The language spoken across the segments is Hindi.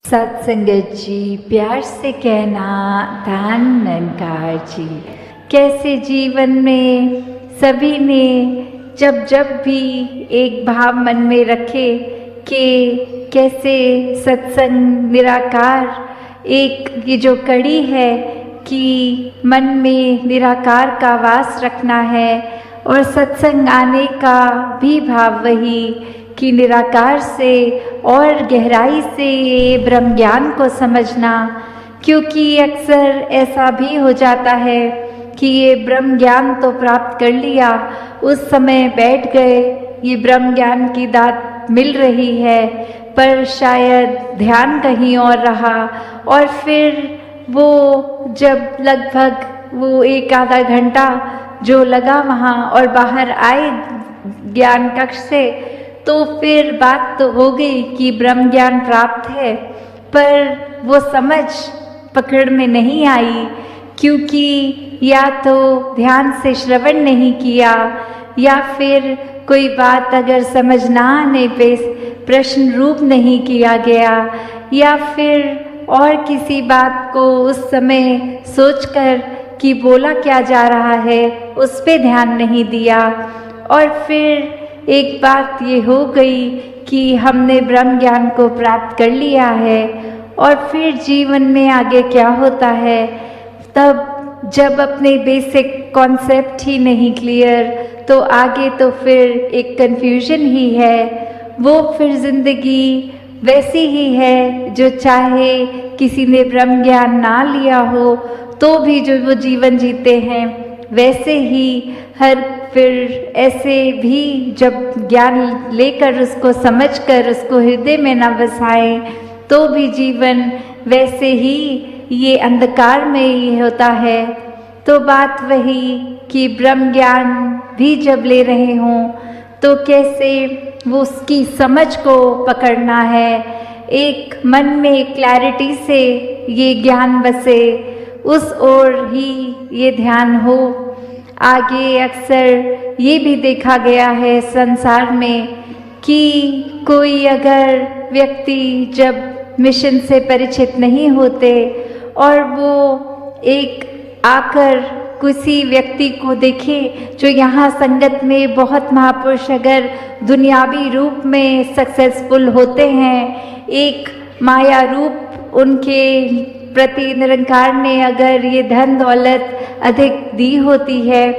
सत्संगत जी, प्यार से कहना धन निरंकार जी। कैसे जीवन में सभी ने जब जब भी एक भाव मन में रखे कि कैसे सत्संग निराकार एक ये जो कड़ी है कि मन में निराकार का वास रखना है और सत्संग आने का भी भाव वही कि निराकार से और गहराई से ये ब्रह्म ज्ञान को समझना। क्योंकि अक्सर ऐसा भी हो जाता है कि ये ब्रह्म ज्ञान तो प्राप्त कर लिया, उस समय बैठ गए, ये ब्रह्म ज्ञान की दात मिल रही है, पर शायद ध्यान कहीं और रहा और फिर वो जब लगभग वो एक आधा घंटा जो लगा वहाँ और बाहर आए ज्ञान कक्ष से, तो फिर बात तो हो गई कि ब्रह्म ज्ञान प्राप्त है, पर वो समझ पकड़ में नहीं आई। क्योंकि या तो ध्यान से श्रवण नहीं किया या फिर कोई बात अगर समझ ना आने पे प्रश्न रूप नहीं किया गया या फिर और किसी बात को उस समय सोचकर कि बोला क्या जा रहा है उस पे ध्यान नहीं दिया। और फिर एक बात ये हो गई कि हमने ब्रह्म ज्ञान को प्राप्त कर लिया है और फिर जीवन में आगे क्या होता है, तब जब अपने बेसिक कॉन्सेप्ट ही नहीं क्लियर तो आगे तो फिर एक कन्फ्यूजन ही है। वो फिर जिंदगी वैसी ही है जो चाहे किसी ने ब्रह्म ज्ञान ना लिया हो तो भी जो वो जीवन जीते हैं वैसे ही हर फिर ऐसे भी जब ज्ञान लेकर उसको समझकर उसको हृदय में न बसाएं तो भी जीवन वैसे ही ये अंधकार में ही होता है। तो बात वही कि ब्रह्म ज्ञान भी जब ले रहे हों तो कैसे वो उसकी समझ को पकड़ना है, एक मन में क्लैरिटी से ये ज्ञान बसे, उस ओर ही ये ध्यान हो। आगे अक्सर ये भी देखा गया है संसार में कि कोई अगर व्यक्ति जब मिशन से परिचित नहीं होते और वो एक आकर किसी व्यक्ति को देखे जो यहाँ संगत में बहुत महापुरुष अगर दुनियावी रूप में सक्सेसफुल होते हैं, एक माया रूप उनके प्रति निरंकार ने अगर ये धन दौलत अधिक दी होती है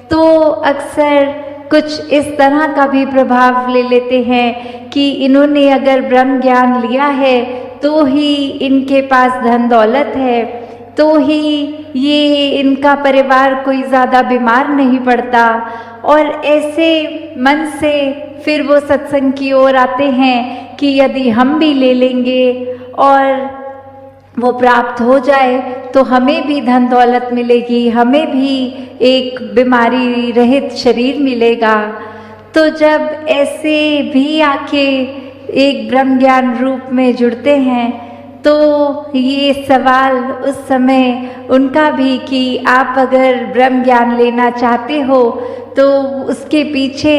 तो अक्सर कुछ इस तरह का भी प्रभाव ले लेते हैं कि इन्होंने अगर ब्रह्म ज्ञान लिया है तो ही इनके पास धन दौलत है, तो ही ये इनका परिवार कोई ज़्यादा बीमार नहीं पड़ता। और ऐसे मन से फिर वो सत्संग की ओर आते हैं कि यदि हम भी ले लेंगे और वो प्राप्त हो जाए तो हमें भी धन दौलत मिलेगी, हमें भी एक बीमारी रहित शरीर मिलेगा। तो जब ऐसे भी आके एक ब्रह्म ज्ञान रूप में जुड़ते हैं तो ये सवाल उस समय उनका भी कि आप अगर ब्रह्म ज्ञान लेना चाहते हो तो उसके पीछे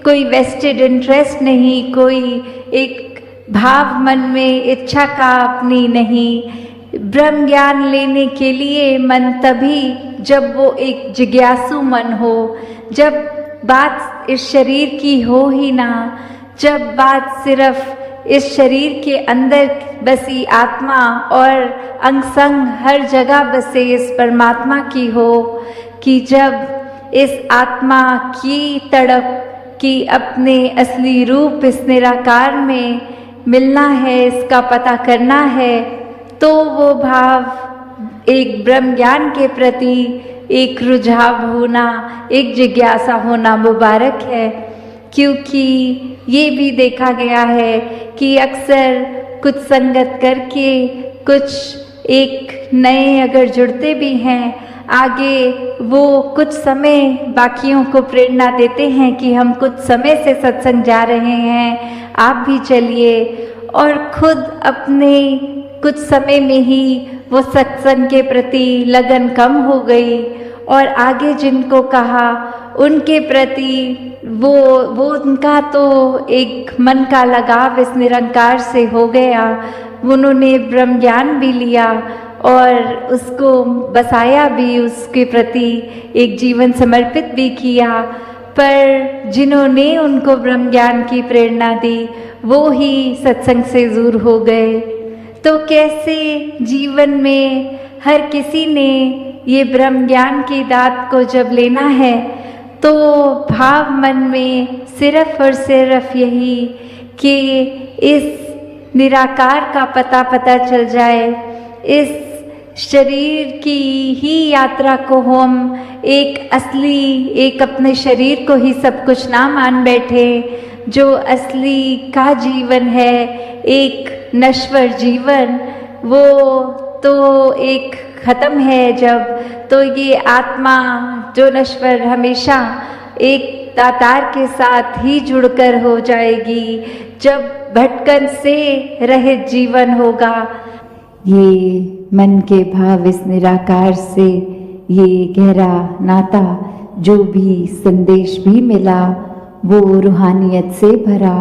कोई वेस्टेड इंटरेस्ट नहीं, कोई एक भाव मन में इच्छा का अपनी नहीं। ब्रह्म ज्ञान लेने के लिए मन तभी जब वो एक जिज्ञासु मन हो, जब बात इस शरीर की हो ही ना, जब बात सिर्फ इस शरीर के अंदर बसी आत्मा और अंग संग हर जगह बसे इस परमात्मा की हो, कि जब इस आत्मा की तड़प कि अपने असली रूप इस निराकार में मिलना है, इसका पता करना है, तो वो भाव एक ब्रह्म ज्ञान के प्रति एक रुझाव होना, एक जिज्ञासा होना मुबारक है। क्योंकि ये भी देखा गया है कि अक्सर कुछ संगत करके कुछ एक नए अगर जुड़ते भी हैं, आगे वो कुछ समय बाकियों को प्रेरणा देते हैं कि हम कुछ समय से सत्संग जा रहे हैं, आप भी चलिए, और खुद अपने कुछ समय में ही वो सत्संग के प्रति लगन कम हो गई और आगे जिनको कहा उनके प्रति वो उनका तो एक मन का लगाव इस निरंकार से हो गया, उन्होंने ब्रह्म ज्ञान भी लिया और उसको बसाया भी, उसके प्रति एक जीवन समर्पित भी किया। पर जिन्होंने उनको ब्रह्म ज्ञान की प्रेरणा दी वो ही सत्संग से दूर हो गए। तो कैसे जीवन में हर किसी ने ये ब्रह्म ज्ञान की दात को जब लेना है तो भाव मन में सिर्फ और सिर्फ यही कि इस निराकार का पता चल जाए, इस शरीर की ही यात्रा को हम एक असली, एक अपने शरीर को ही सब कुछ ना मान बैठे। जो असली का जीवन है, एक नश्वर जीवन, वो तो एक खत्म है जब, तो ये आत्मा जो नश्वर हमेशा एक दातार के साथ ही जुड़कर हो जाएगी जब भटकन से रहित जीवन होगा। ये मन के भाव इस निराकार से, ये गहरा नाता, जो भी संदेश भी मिला वो रूहानियत से भरा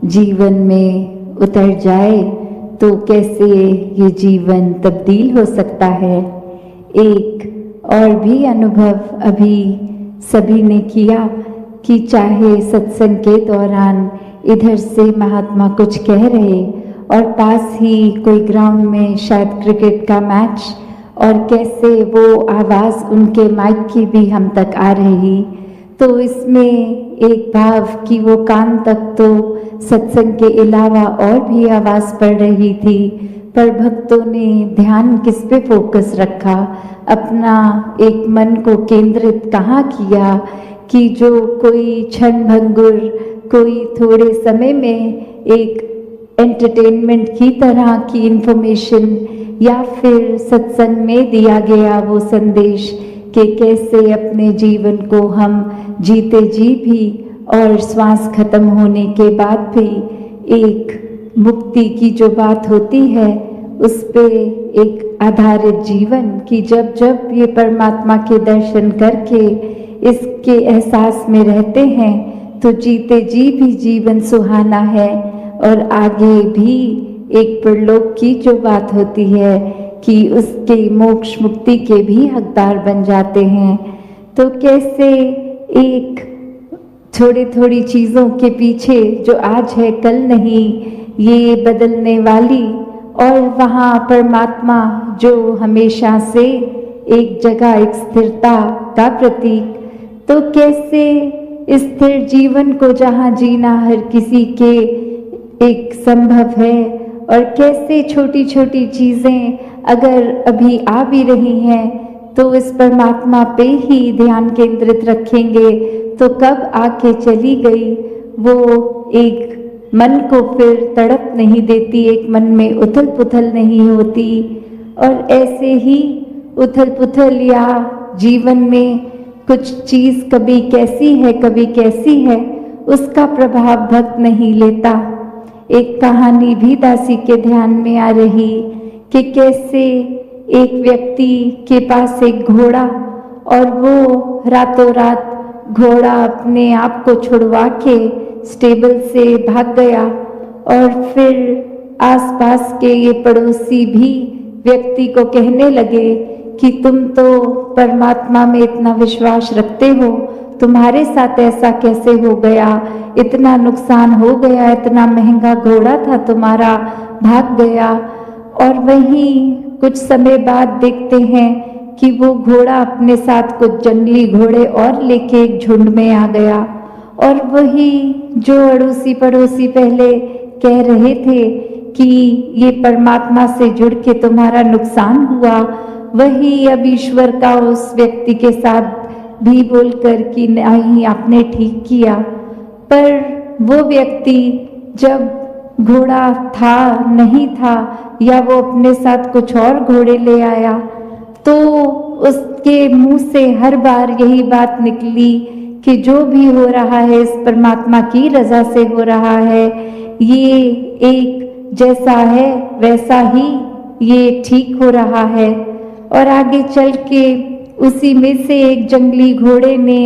जीवन में उतर जाए तो कैसे ये जीवन तब्दील हो सकता है। एक और भी अनुभव अभी सभी ने किया कि चाहे सत्संग के दौरान इधर से महात्मा कुछ कह रहे और पास ही कोई ग्राउंड में शायद क्रिकेट का मैच, और कैसे वो आवाज़ उनके माइक की भी हम तक आ रही, तो इसमें एक भाव कि वो कान तक तो सत्संग के अलावा और भी आवाज़ पड़ रही थी, पर भक्तों ने ध्यान किस पे फोकस रखा, अपना एक मन को केंद्रित कहाँ किया कि जो कोई क्षण भंगुर, कोई थोड़े समय में एक एंटरटेनमेंट की तरह की इंफॉर्मेशन या फिर सत्संग में दिया गया वो संदेश कि कैसे अपने जीवन को हम जीते जी भी और श्वास खत्म होने के बाद भी एक मुक्ति की जो बात होती है उस पे एक आधारित जीवन कि जब जब ये परमात्मा के दर्शन करके इसके एहसास में रहते हैं तो जीते जी भी जीवन सुहाना है, और आगे भी एक परलोक की जो बात होती है कि उसके मोक्ष मुक्ति के भी हकदार बन जाते हैं। तो कैसे एक थोड़ी चीज़ों के पीछे जो आज है कल नहीं, ये बदलने वाली, और वहाँ परमात्मा जो हमेशा से एक जगह, एक स्थिरता का प्रतीक, तो कैसे स्थिर जीवन को जहाँ जीना हर किसी के एक संभव है, और कैसे छोटी छोटी चीज़ें अगर अभी आ भी रही हैं तो इस परमात्मा पे ही ध्यान केंद्रित रखेंगे तो कब आके चली गई वो एक मन को फिर तड़प नहीं देती, एक मन में उथल पुथल नहीं होती। और ऐसे ही उथल पुथल या जीवन में कुछ चीज़ कभी कैसी है कभी कैसी है, उसका प्रभाव भक्त नहीं लेता। एक कहानी भी दासी के ध्यान में आ रही कि कैसे एक व्यक्ति के पास एक घोड़ा, और वो रातों रात घोड़ा अपने आप को छुड़वा के स्टेबल से भाग गया, और फिर आसपास के ये पड़ोसी भी व्यक्ति को कहने लगे कि तुम तो परमात्मा में इतना विश्वास रखते हो, तुम्हारे साथ ऐसा कैसे हो गया, इतना नुकसान हो गया, इतना महंगा घोड़ा था तुम्हारा, भाग गया। और वहीं कुछ समय बाद देखते हैं कि वो घोड़ा अपने साथ कुछ जंगली घोड़े और लेके एक झुंड में आ गया, और वही जो अड़ोसी पड़ोसी पहले कह रहे थे कि ये परमात्मा से जुड़ के तुम्हारा नुकसान हुआ, वही अब ईश्वर का उस व्यक्ति के साथ भी बोलकर कि नहीं आपने ठीक किया। पर वो व्यक्ति जब घोड़ा था नहीं था या वो अपने साथ कुछ और घोड़े ले आया तो उसके मुंह से हर बार यही बात निकली कि जो भी हो रहा है इस परमात्मा की रजा से हो रहा है, ये एक जैसा है वैसा ही ये ठीक हो रहा है। और आगे चल के उसी में से एक जंगली घोड़े ने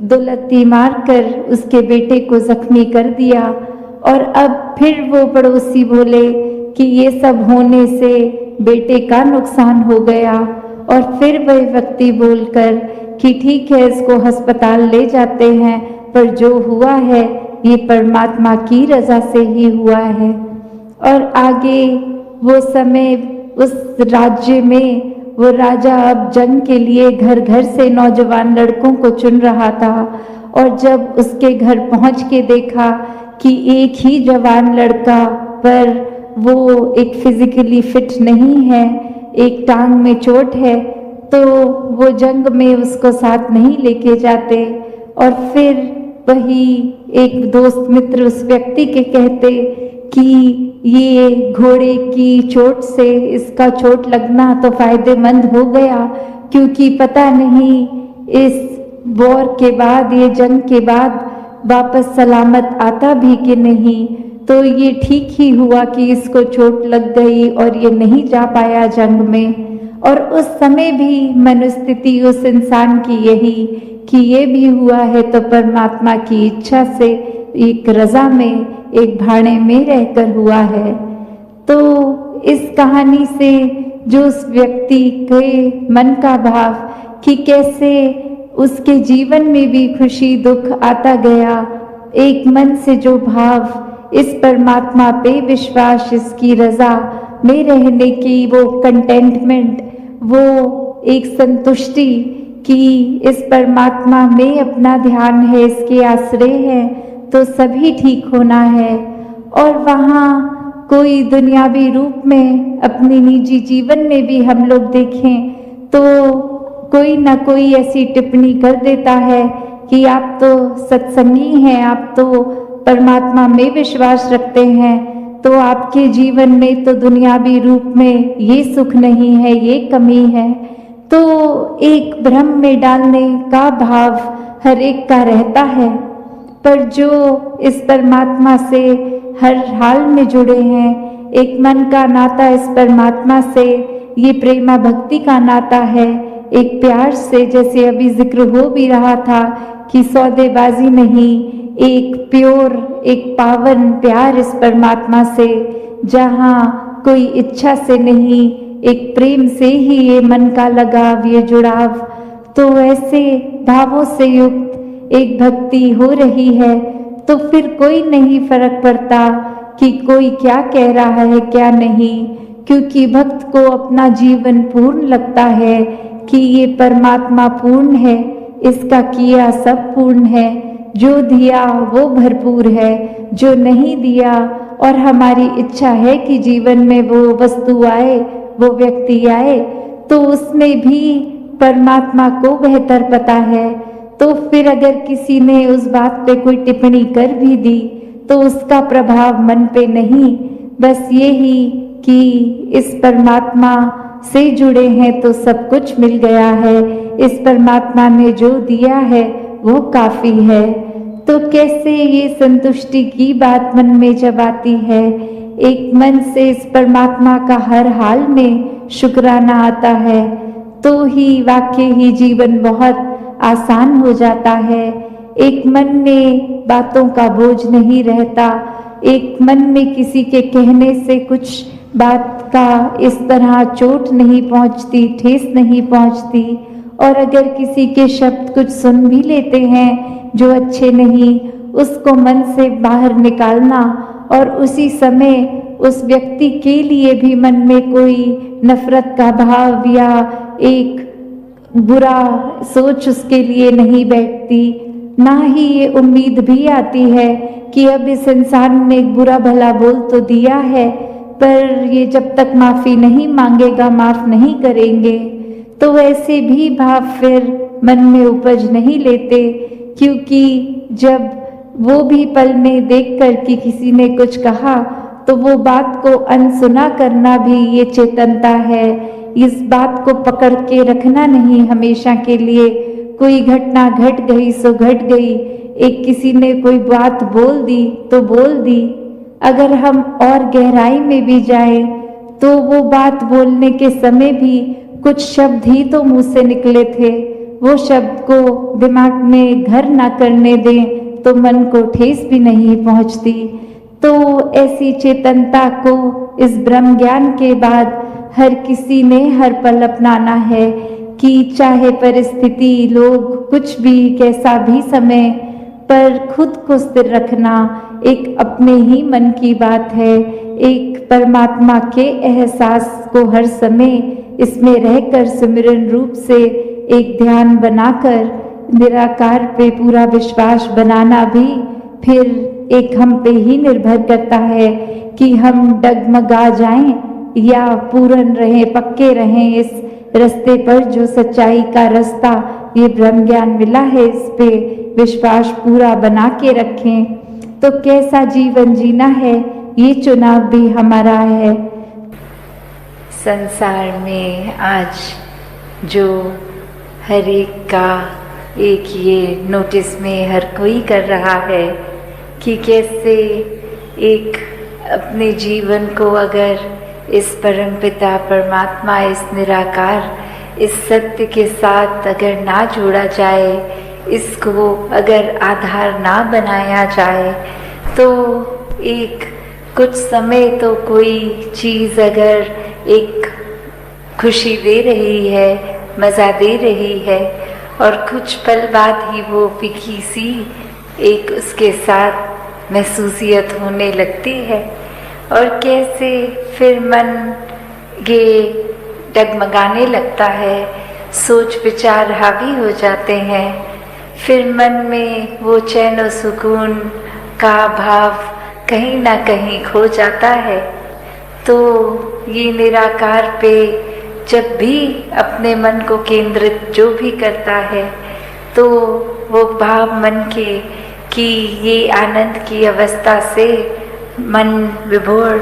दुलत्ती मारकर उसके बेटे को जख्मी कर दिया, और अब फिर वो पड़ोसी बोले कि ये सब होने से बेटे का नुकसान हो गया, और फिर वह व्यक्ति बोलकर कि ठीक है, इसको अस्पताल ले जाते हैं, पर जो हुआ है ये परमात्मा की रज़ा से ही हुआ है। और आगे वो समय उस राज्य में वो राजा अब जंग के लिए घर घर से नौजवान लड़कों को चुन रहा था, और जब उसके घर पहुंच के देखा कि एक ही जवान लड़का, पर वो एक फिजिकली फिट नहीं है, एक टांग में चोट है, तो वो जंग में उसको साथ नहीं लेके जाते। और फिर वही एक दोस्त मित्र उस व्यक्ति के कहते कि ये घोड़े की चोट से इसका चोट लगना तो फायदेमंद हो गया, क्योंकि पता नहीं इस वॉर के बाद, ये जंग के बाद वापस सलामत आता भी कि नहीं। तो ये ठीक ही हुआ कि इसको चोट लग गई और ये नहीं जा पाया जंग में। और उस समय भी मनोस्थिति उस इंसान की यही कि ये भी हुआ है तो परमात्मा की इच्छा से, एक रज़ा में, एक भाड़े में रहकर हुआ है। तो इस कहानी से जो उस व्यक्ति के मन का भाव कि कैसे उसके जीवन में भी खुशी दुख आता गया, एक मन से जो भाव, इस परमात्मा पे विश्वास, इसकी रज़ा में रहने की वो कंटेंटमेंट, वो एक संतुष्टि कि इस परमात्मा में अपना ध्यान है, इसके आश्रय है तो सभी ठीक होना है। और वहाँ कोई दुनियावी रूप में अपने निजी जीवन में भी हम लोग देखें तो कोई ना कोई ऐसी टिप्पणी कर देता है कि आप तो सत्संगी हैं, आप तो परमात्मा में विश्वास रखते हैं, तो आपके जीवन में तो दुनियावी रूप में ये सुख नहीं है, ये कमी है। तो एक भ्रम में डालने का भाव हर एक का रहता है, पर जो इस परमात्मा से हर हाल में जुड़े हैं, एक मन का नाता इस परमात्मा से, ये प्रेमा भक्ति का नाता है, एक प्यार से, जैसे अभी जिक्र हो भी रहा था कि सौदेबाजी नहीं, एक प्योर, एक पावन प्यार इस परमात्मा से, जहाँ कोई इच्छा से नहीं, एक प्रेम से ही ये मन का लगाव, ये जुड़ाव। तो ऐसे भावों से युक्त एक भक्ति हो रही है तो फिर कोई नहीं फर्क पड़ता कि कोई क्या कह रहा है क्या नहीं, क्योंकि भक्त को अपना जीवन पूर्ण लगता है कि ये परमात्मा पूर्ण है, इसका किया सब पूर्ण है, जो दिया वो भरपूर है, जो नहीं दिया और हमारी इच्छा है कि जीवन में वो वस्तु आए, वो व्यक्ति आए, तो उसमें भी परमात्मा को बेहतर पता है। तो फिर अगर किसी ने उस बात पे कोई टिप्पणी कर भी दी तो उसका प्रभाव मन पे नहीं, बस यही कि इस परमात्मा से जुड़े हैं तो सब कुछ मिल गया है, इस परमात्मा ने जो दिया है वो काफी है। तो कैसे ये संतुष्टि की बात मन में जब आती है, एक मन से इस परमात्मा का हर हाल में शुक्राना आता है, तो ही वाकई ही जीवन बहुत आसान हो जाता है। एक मन में बातों का बोझ नहीं रहता, एक मन में किसी के कहने से कुछ बात का इस तरह चोट नहीं पहुंचती, ठेस नहीं पहुंचती। और अगर किसी के शब्द कुछ सुन भी लेते हैं जो अच्छे नहीं, उसको मन से बाहर निकालना और उसी समय उस व्यक्ति के लिए भी मन में कोई नफरत का भाव या एक बुरा सोच उसके लिए नहीं बैठती, ना ही ये उम्मीद भी आती है कि अब इस इंसान ने एक बुरा भला बोल तो दिया है, पर ये जब तक माफ़ी नहीं मांगेगा माफ़ नहीं करेंगे। तो ऐसे भी भाव फिर मन में उपज नहीं लेते, क्योंकि जब वो भी पल में देख कर कि किसी ने कुछ कहा तो वो बात को अनसुना करना भी ये चेतनता है। इस बात को पकड़ के रखना नहीं हमेशा के लिए, कोई घटना घट गई सो घट गई, एक किसी ने कोई बात बोल दी तो बोल दी। अगर हम और गहराई में भी जाएं तो वो बात बोलने के समय भी कुछ शब्द ही तो मुंह से निकले थे, वो शब्द को दिमाग में घर ना करने दें तो मन को ठेस भी नहीं पहुंचती। तो ऐसी चेतनता को इस ब्रह्म ज्ञान के बाद हर किसी ने हर पल अपनाना है कि चाहे परिस्थिति, लोग, कुछ भी, कैसा भी समय, पर खुद को स्थिर रखना एक अपने ही मन की बात है। एक परमात्मा के एहसास को हर समय इसमें रहकर सिमरन रूप से एक ध्यान बनाकर निराकार पे पूरा विश्वास बनाना भी फिर एक हम पे ही निर्भर करता है कि हम डगमगा जाएं या पूर्ण रहें, पक्के रहें इस रास्ते पर जो सच्चाई का रास्ता ये ब्रह्म ज्ञान मिला है, इस पे विश्वास पूरा बना के रखें। तो कैसा जीवन जीना है ये चुनाव भी हमारा है। संसार में आज जो हर एक का एक ये नोटिस में हर कोई कर रहा है कि कैसे एक अपने जीवन को अगर इस परमपिता परमात्मा, इस निराकार, इस सत्य के साथ अगर ना जोड़ा जाए, इसको अगर आधार ना बनाया जाए, तो एक कुछ समय तो कोई चीज़ अगर एक खुशी दे रही है, मज़ा दे रही है, और कुछ पल बाद ही वो फीकी सी एक उसके साथ महसूसियत होने लगती है। और कैसे फिर मन ये डगमगाने लगता है, सोच विचार हावी हो जाते हैं, फिर मन में वो चैन और सुकून का भाव कहीं ना कहीं खो जाता है। तो ये निराकार पे जब भी अपने मन को केंद्रित जो भी करता है, तो वो भाव मन के कि ये आनंद की अवस्था से मन विभोर,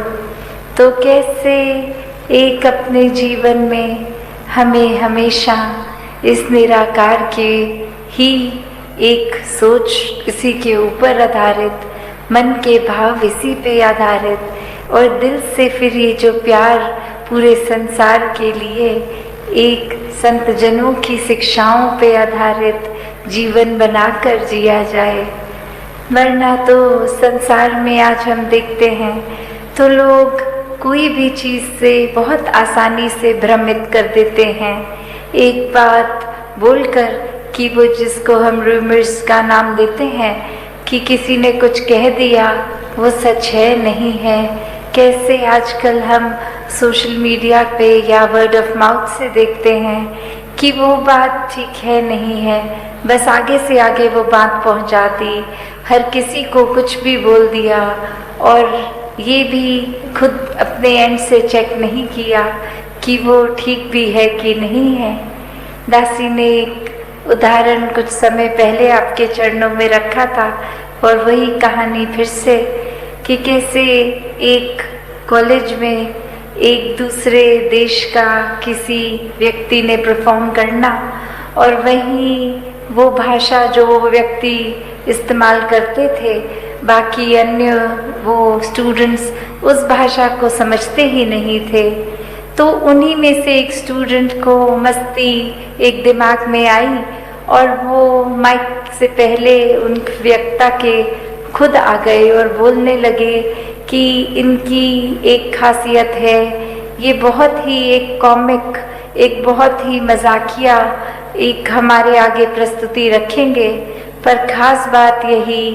तो कैसे एक अपने जीवन में हमें हमेशा इस निराकार के ही एक सोच, इसी के ऊपर आधारित, मन के भाव इसी पे आधारित, और दिल से फिर ये जो प्यार पूरे संसार के लिए एक संत जनों की शिक्षाओं पे आधारित जीवन बनाकर जिया जाए। वरना तो संसार में आज हम देखते हैं तो लोग कोई भी चीज़ से बहुत आसानी से भ्रमित कर देते हैं, एक बात बोलकर कि वो जिसको हम रूमर्स का नाम देते हैं कि किसी ने कुछ कह दिया वो सच है नहीं है। कैसे आजकल हम सोशल मीडिया पे या वर्ड ऑफ माउथ से देखते हैं कि वो बात ठीक है नहीं है, बस आगे से आगे वो बात पहुंचा दी, हर किसी को कुछ भी बोल दिया, और ये भी खुद अपने एंड से चेक नहीं किया कि वो ठीक भी है कि नहीं है। दासी ने एक उदाहरण कुछ समय पहले आपके चरणों में रखा था, और वही कहानी फिर से कि कैसे एक कॉलेज में एक दूसरे देश का किसी व्यक्ति ने परफॉर्म करना, और वहीं वो भाषा जो वो व्यक्ति इस्तेमाल करते थे, बाकी अन्य वो स्टूडेंट्स उस भाषा को समझते ही नहीं थे। तो उन्हीं में से एक स्टूडेंट को मस्ती एक दिमाग में आई, और वो माइक से पहले उन वक्ता के खुद आ गए और बोलने लगे कि इनकी एक खासियत है, ये बहुत ही एक कॉमिक, एक बहुत ही मजाकिया एक हमारे आगे प्रस्तुति रखेंगे, पर ख़ास बात यही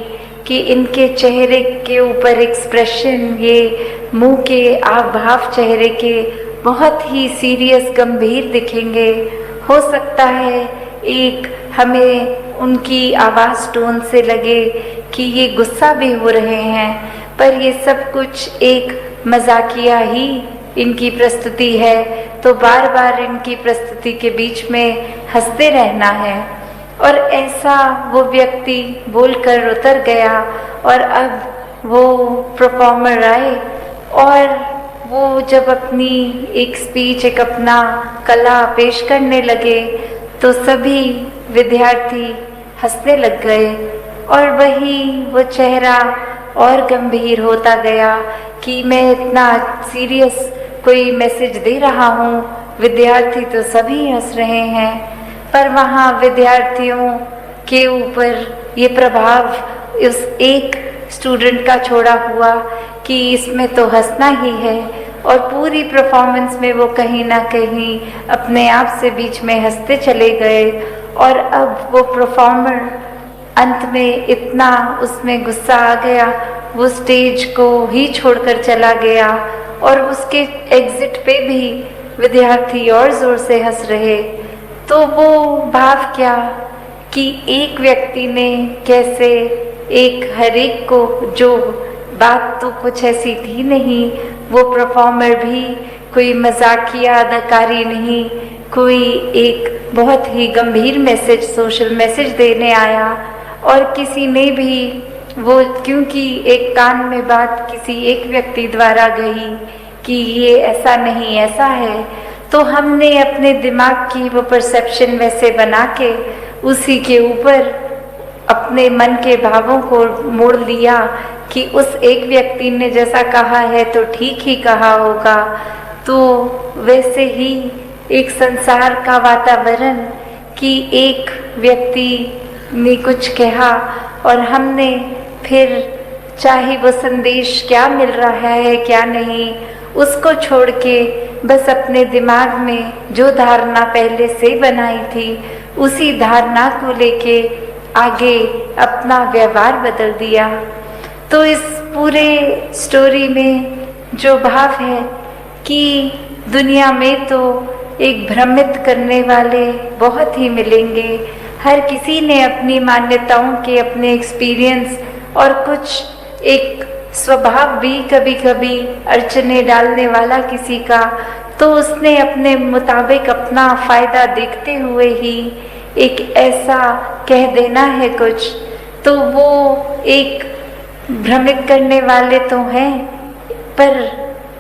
कि इनके चेहरे के ऊपर एक्सप्रेशन, ये मुंह के भाव चेहरे के बहुत ही सीरियस, गंभीर दिखेंगे। हो सकता है एक हमें उनकी आवाज़ टोन से लगे कि ये गुस्सा भी हो रहे हैं, पर ये सब कुछ एक मजाकिया ही इनकी प्रस्तुति है, तो बार बार इनकी प्रस्तुति के बीच में हंसते रहना है। और ऐसा वो व्यक्ति बोलकर उतर गया, और अब वो परफॉर्मर आए, और वो जब अपनी एक स्पीच, एक अपना कला पेश करने लगे, तो सभी विद्यार्थी हंसने लग गए, और वही वो चेहरा और गंभीर होता गया कि मैं इतना सीरियस कोई मैसेज दे रहा हूँ, विद्यार्थी तो सभी हंस रहे हैं, पर वहाँ विद्यार्थियों के ऊपर ये प्रभाव उस एक स्टूडेंट का छोड़ा हुआ कि इसमें तो हंसना ही है, और पूरी परफॉर्मेंस में वो कहीं ना कहीं अपने आप से बीच में हंसते चले गए। और अब वो परफॉर्मर अंत में इतना उसमें गुस्सा आ गया, वो स्टेज को ही छोड़कर चला गया, और उसके एग्जिट पे भी विद्यार्थी और ज़ोर से हंस रहे। तो वो भाव क्या कि एक व्यक्ति ने कैसे हर एक को, जो बात तो कुछ ऐसी थी नहीं, वो परफॉर्मर भी कोई मजाकिया अदाकारी नहीं, कोई एक बहुत ही गंभीर मैसेज, सोशल मैसेज देने आया। और किसी ने भी वो, क्योंकि एक कान में बात किसी एक व्यक्ति द्वारा गई कि ये ऐसा नहीं ऐसा है, तो हमने अपने दिमाग की वो परसेप्शन वैसे बना के उसी के ऊपर अपने मन के भावों को मोड़ लिया कि उस एक व्यक्ति ने जैसा कहा है तो ठीक ही कहा होगा। तो वैसे ही एक संसार का वातावरण कि एक व्यक्ति ने कुछ कहा और हमने फिर, चाहे वो संदेश क्या मिल रहा है क्या नहीं, उसको छोड़ के बस अपने दिमाग में जो धारणा पहले से बनाई थी उसी धारणा को लेके आगे अपना व्यवहार बदल दिया। तो इस पूरे स्टोरी में जो भाव है कि दुनिया में तो एक भ्रमित करने वाले बहुत ही मिलेंगे, हर किसी ने अपनी मान्यताओं के, अपने एक्सपीरियंस और कुछ एक स्वभाव भी कभी कभी अड़चने डालने वाला किसी का, तो उसने अपने मुताबिक अपना फायदा देखते हुए ही एक ऐसा कह देना है कुछ, तो वो एक भ्रमित करने वाले तो हैं, पर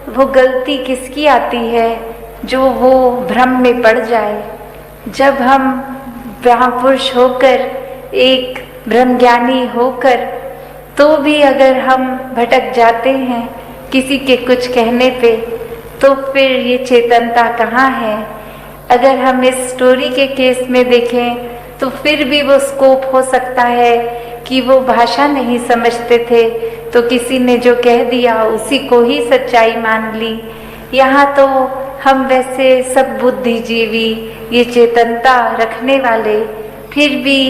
वो गलती किसकी आती है जो वो भ्रम में पड़ जाए। जब हम महापुरुष होकर, एक ब्रह्मज्ञानी होकर, तो भी अगर हम भटक जाते हैं किसी के कुछ कहने पे, तो फिर ये चेतनता कहाँ है। अगर हम इस स्टोरी के केस में देखें तो फिर भी वो स्कोप हो सकता है कि वो भाषा नहीं समझते थे तो किसी ने जो कह दिया उसी को ही सच्चाई मान ली। यहाँ तो हम वैसे सब बुद्धिजीवी, ये चेतनता रखने वाले, फिर भी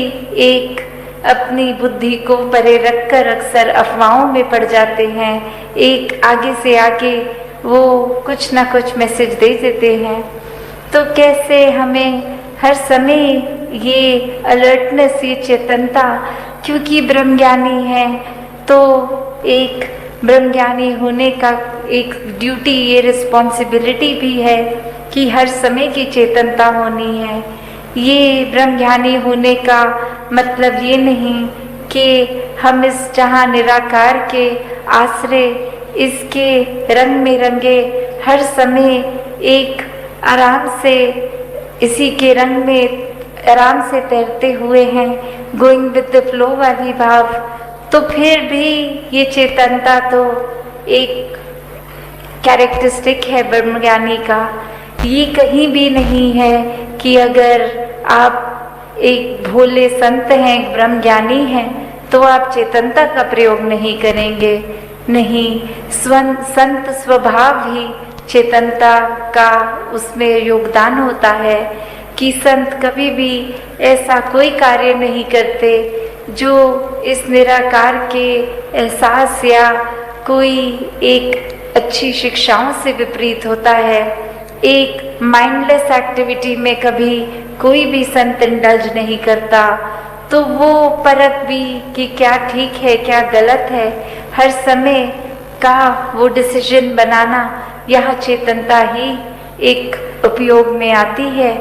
एक अपनी बुद्धि को परे रखकर अक्सर अफवाहों में पड़ जाते हैं। एक आगे से आगे वो कुछ ना कुछ मैसेज दे देते हैं। तो कैसे हमें हर समय ये अलर्टनेस, ये चेतनता, क्योंकि ब्रह्मज्ञानी है तो एक ब्रह्मज्ञानी होने का एक ड्यूटी, ये रिस्पॉन्सिबिलिटी भी है कि हर समय की चेतनता होनी है। ये ब्रह्मज्ञानी होने का मतलब ये नहीं कि हम इस जहाँ निराकार के आश्रय, इसके रंग में रंगे हर समय एक आराम से इसी के रंग में आराम से तैरते हुए हैं, गोइंग विद द फ्लो वाली भाव। तो फिर भी ये चेतनता तो एक कैरेक्टरिस्टिक है ब्रह्मज्ञानी का। ये कहीं भी नहीं है कि अगर आप एक भोले संत हैं, एक ब्रह्मज्ञानी हैं, तो आप चेतनता का प्रयोग नहीं करेंगे। नहीं, संत स्वभाव ही चेतनता का उसमें योगदान होता है कि संत कभी भी ऐसा कोई कार्य नहीं करते जो इस निराकार के एहसास या कोई एक अच्छी शिक्षाओं से विपरीत होता है। एक माइंडलेस एक्टिविटी में कभी कोई भी संत इंडल्ज नहीं करता, तो वो परख भी कि क्या ठीक है क्या गलत है, हर समय का वो डिसीजन बनाना, यह चेतनता ही एक उपयोग में आती है।